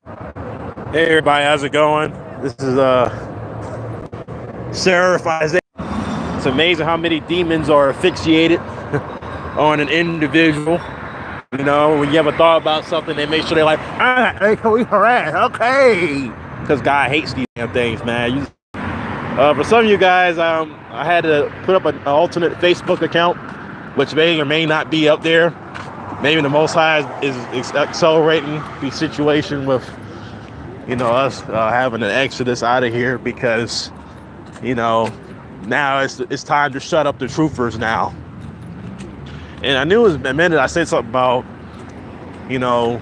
Hey everybody, how's it going? This is Seraph Isaiah. It's amazing how many demons are asphyxiated on an individual. You know, when you ever thought about something, they make sure they're like, we harass, okay. Because God hates these damn things, man. For some of you guys, I had to put up an alternate Facebook account, which may or may not be up there. Maybe the Most High is accelerating the situation with, you know, us having an exodus out of here because, you know, now it's time to shut up the truthers now. And I knew it was a minute I said something about, you know,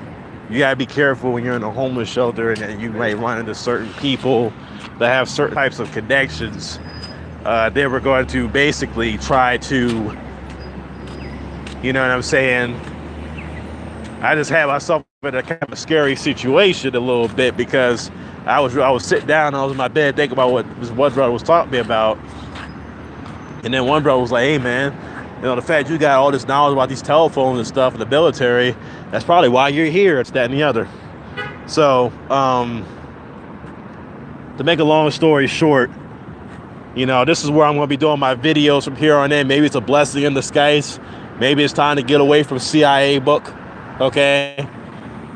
you gotta be careful when you're in a homeless shelter and that you may run into certain people that have certain types of connections. They were going to basically try to, you know what I'm saying? I just had myself in a kind of a scary situation a little bit because I was sitting down, I was in my bed thinking about what this one brother was talking to me about. And then one brother was like, hey man, you know, the fact you got all this knowledge about these telephones and stuff in the military, that's probably why you're here. It's that and the other. So, to make a long story short, you know, this is where I'm going to be doing my videos from here on in. Maybe it's a blessing in disguise. Maybe it's time to get away from CIA book. Okay.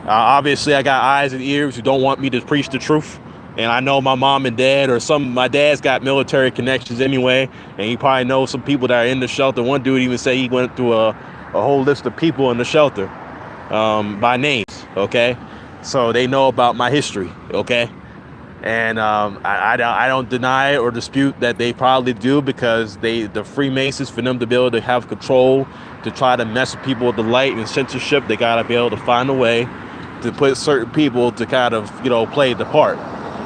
Obviously, I got eyes and ears who don't want me to preach the truth. And I know my mom and dad, or my dad's got military connections anyway. And he probably knows some people that are in the shelter. One dude even said he went through a whole list of people in the shelter by names. Okay. So they know about my history. Okay. And I don't deny or dispute that they probably do, because the Freemasons, for them to be able to have control, to try to mess with people with the light and censorship, they got to be able to find a way to put certain people to kind of, you know, play the part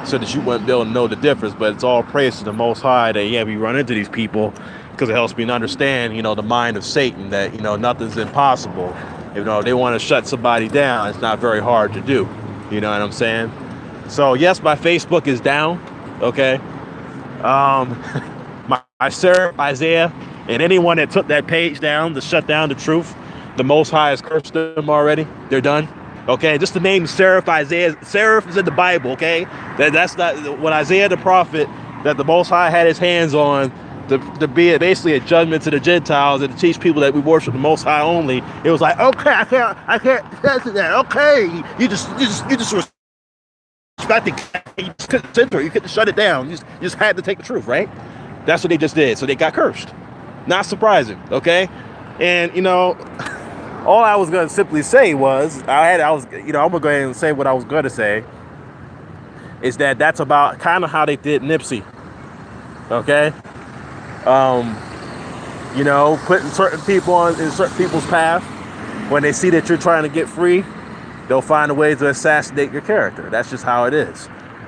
so that you wouldn't be able to know the difference. But it's all praise to the Most High that, yeah, we run into these people, because it helps me to understand, you know, the mind of Satan, that, you know, nothing's impossible. You know, they want to shut somebody down. It's not very hard to do. You know what I'm saying? So yes, my Facebook is down. Okay. My Seraph Isaiah, and anyone that took that page down to shut down the truth, the Most High has cursed them already. They're done. Okay. Just the name Seraph Isaiah. Seraph is in the Bible. Okay. That's not what Isaiah the prophet that the Most High had his hands on to be basically a judgment to the Gentiles and to teach people that we worship the Most High only. It was like, okay, I can't answer that. Okay. You just you just couldn't censor it. You couldn't shut it down. You just had to take the truth, right? That's what they just did. So they got cursed. Not surprising, okay? And, you know, all I was going to simply say was, I'm going to go ahead and say what I was going to say, is that that's about kind of how they did Nipsey, okay? You know, putting certain people in certain people's path. When they see that you're trying to get free, they'll find a way to assassinate your character. That's just how it is.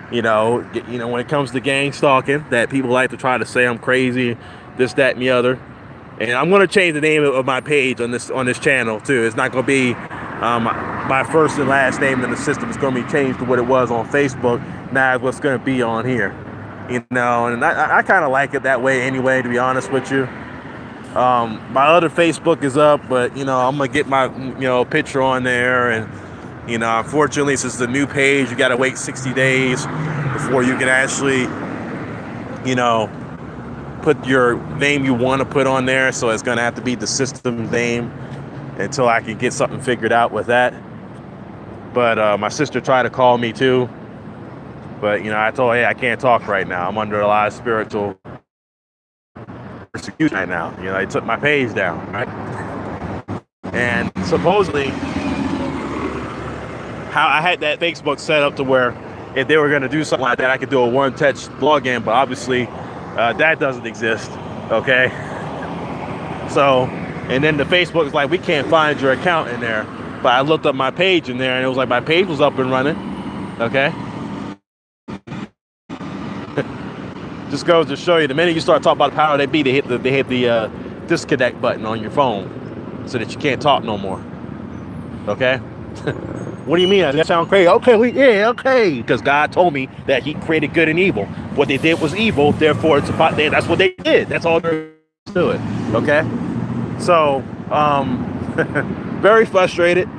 You know, when it comes to gang stalking, that people like to try to say I'm crazy, this, that, and the other. And I'm going to change the name of my page on this channel too. It's not going to be my first and last name in the system. It's going to be changed to what it was on Facebook. Now what's going to be on here. You know, and I kind of like it that way anyway, to be honest with you. My other Facebook is up, but, you know, I'm going to get my, you know, picture on there. And, you know, unfortunately, since the new page, you got to wait 60 days before you can actually, you know, put your name you want to put on there. So it's going to have to be the system name until I can get something figured out with that. But my sister tried to call me too. But, you know, I told her, hey, I can't talk right now. I'm under a lot of spiritual persecution right now. You know, they took my page down, right? And supposedly, how I had that Facebook set up to where if they were going to do something like that, I could do a one-touch login, but obviously that doesn't exist, okay? So, and then the Facebook is like, we can't find your account in there. But I looked up my page in there, and it was like my page was up and running, okay? Just goes to show you, the minute you start talking about the power they be, they hit the disconnect button on your phone so that you can't talk no more, okay? What do you mean? That sounds crazy. Okay, okay. Because God told me that He created good and evil. What they did was evil. Therefore, that's what they did. That's all there is to it. Okay. So, very frustrated.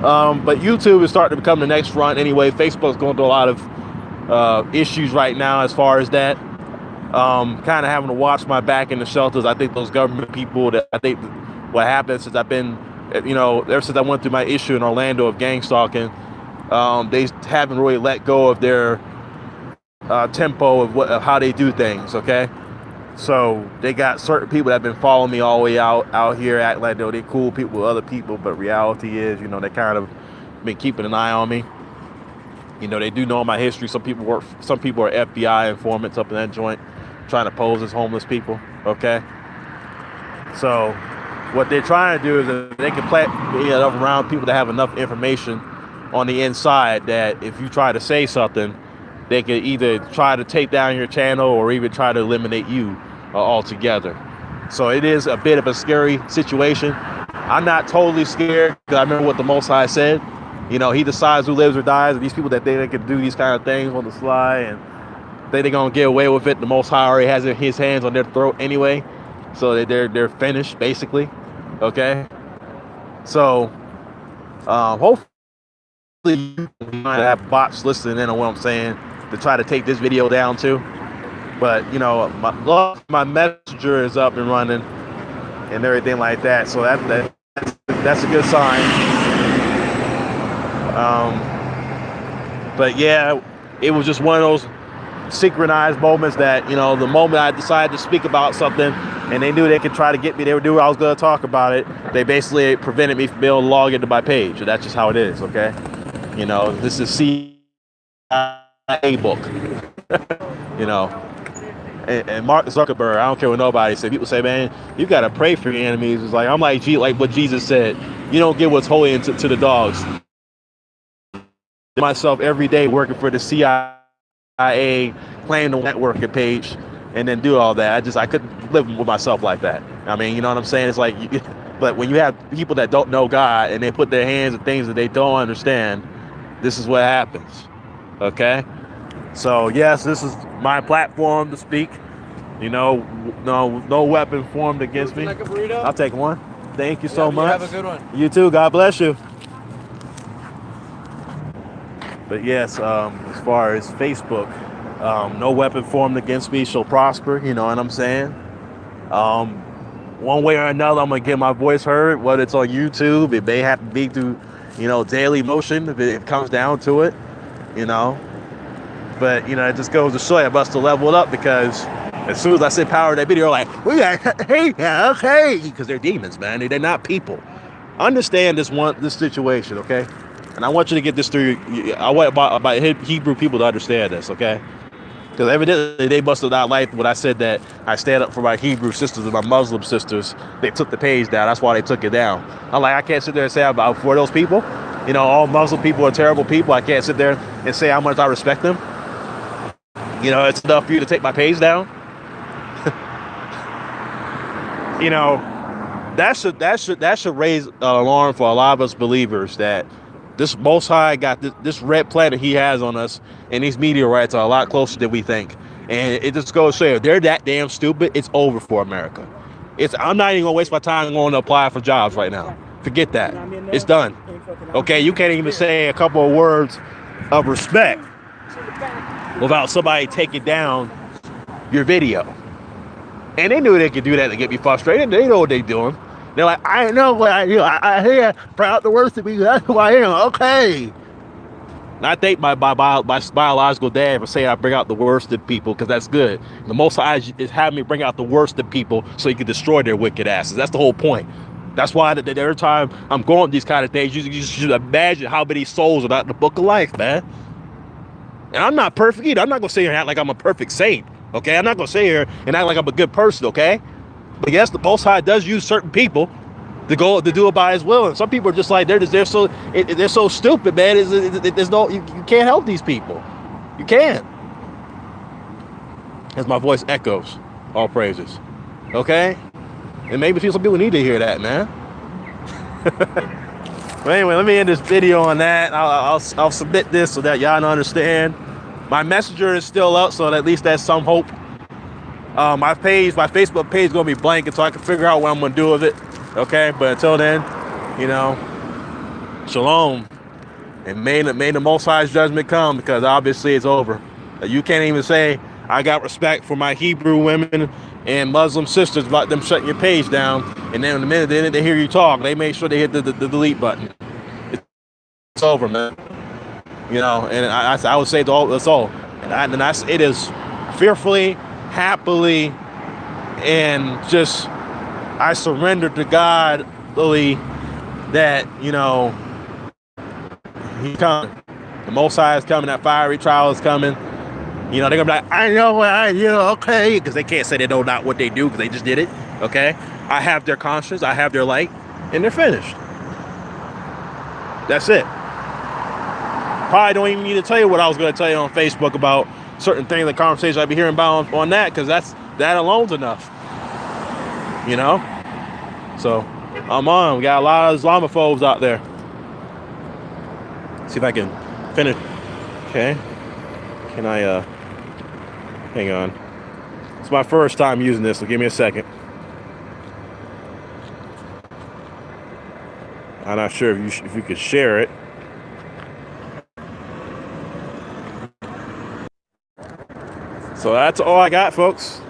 But YouTube is starting to become the next front anyway. Facebook's going through a lot of issues right now as far as that. Kind of having to watch my back in the shelters. I think those government people, that I think what happened since I've been, ever since I went through my issue in Orlando of gang stalking, they haven't really let go of their tempo of how they do things. Okay, so they got certain people that have been following me all the way out here, acting like they're cool people with other people, but reality is, they kind of been keeping an eye on me. They do know my history. Some people are FBI informants up in that joint, trying to pose as homeless people. Okay, so what they're trying to do is that they can plant around people that have enough information on the inside that if you try to say something, they could either try to take down your channel or even try to eliminate you altogether. So it is a bit of a scary situation. I'm not totally scared because I remember what the Most High said. He decides who lives or dies, and these people that think they can do these kind of things on the sly and think they're gonna get away with it, the Most High already has his hands on their throat anyway, so they're finished basically. Okay, so hopefully you might have bots listening in on what I'm saying to try to take this video down too. But my messenger is up and running and everything like that, so that's a good sign. But yeah, it was just one of those synchronized moments that, the moment I decided to speak about something and they knew they could try to get me, they would do I was going to talk about it, they basically prevented me from being able to log into my page. And that's just how it is, okay? This is CIA book. And Mark Zuckerberg, I don't care what nobody says. People say, man, you got to pray for your enemies. It's like, I'm like what Jesus said, you don't give what's holy to the dogs. Myself every day working for the CIA, playing the networking page, and then do all that. I couldn't live with myself like that. I mean, you know what I'm saying? It's like, but when you have people that don't know God and they put their hands in things that they don't understand, this is what happens. Okay? So yes, this is my platform to speak. No weapon formed against me. Like a burrito? I'll take one. Thank you so much. Have a good one. You too. God bless you. But yes, as far as Facebook, no weapon formed against me shall prosper. You know what I'm saying? One way or another, I'm going to get my voice heard, whether it's on YouTube. It may have to be through, Daily Motion if it comes down to it, But, it just goes to show you I must have leveled up, because as soon as I say power that video, they're like, we got, hey, okay, because they're demons, man. They're not people. Understand this situation, okay? And I want you to get this through. I want about Hebrew people to understand this, okay? Because evidently they must have not liked what I said, that I stand up for my Hebrew sisters and my Muslim sisters. They took the page down. That's why they took it down. I'm like, I can't sit there and say about for those people, all Muslim people are terrible people. I can't sit there and say how much I respect them. It's enough for you to take my page down. That should raise an alarm for a lot of us believers that this Most High got this red planet he has on us, and these meteorites are a lot closer than we think. And it just goes to show, if they're that damn stupid, it's over for America. I'm not even gonna waste my time going to apply for jobs right now. Forget that. It's done. Okay, you can't even say a couple of words of respect without somebody taking down your video. And they knew they could do that to get me frustrated. They know what they're doing. They're like, I know what I do. I hear proud the worst of me. That's who I am. Okay. And I thank my biological dad for saying I bring out the worst in people, because that's good. The Most High is having me bring out the worst in people so he can destroy their wicked asses. That's the whole point. That's why every time I'm going these kind of things, you should imagine how many souls are not in the book of life, man. And I'm not perfect either. I'm not going to sit here and act like I'm a perfect saint. Okay? I'm not going to sit here and act like I'm a good person. Okay? But yes, the Most High does use certain people to do it by his will, and some people are just like they're so stupid, man. There's no you can't help these people. You can't. As my voice echoes, all praises. Okay, and maybe some people need to hear that, man. But anyway, let me end this video on that. I'll submit this so that y'all understand. My messenger is still up, so at least that's some hope. My Facebook page is gonna be blank until I can figure out what I'm gonna do with it. Okay, but until then, Shalom. And may the Most High's judgment come, because obviously it's over. You can't even say, I got respect for my Hebrew women and Muslim sisters about them shutting your page down, and then in the minute they hear you talk, they make sure they hit the delete button. It's over, man. You know, and I would say that's all. And it is fearfully, happily, and just I surrender to God, Lily, that, you know, He's coming. The Most High is coming. That fiery trial is coming. You know, they're gonna be like, I know what I do, okay, because they can't say they know not what they do because they just did it. Okay, I have their conscience, I have their light, and they're finished. That's it. Probably don't even need to tell you what I was going to tell you on Facebook about certain things, the conversations I'd be hearing about on that, because that alone's enough. You know? So, I'm on. We got a lot of Islamophobes out there. See if I can finish. Okay. Can I, hang on. It's my first time using this, so give me a second. I'm not sure if you could share it. So that's all I got, folks.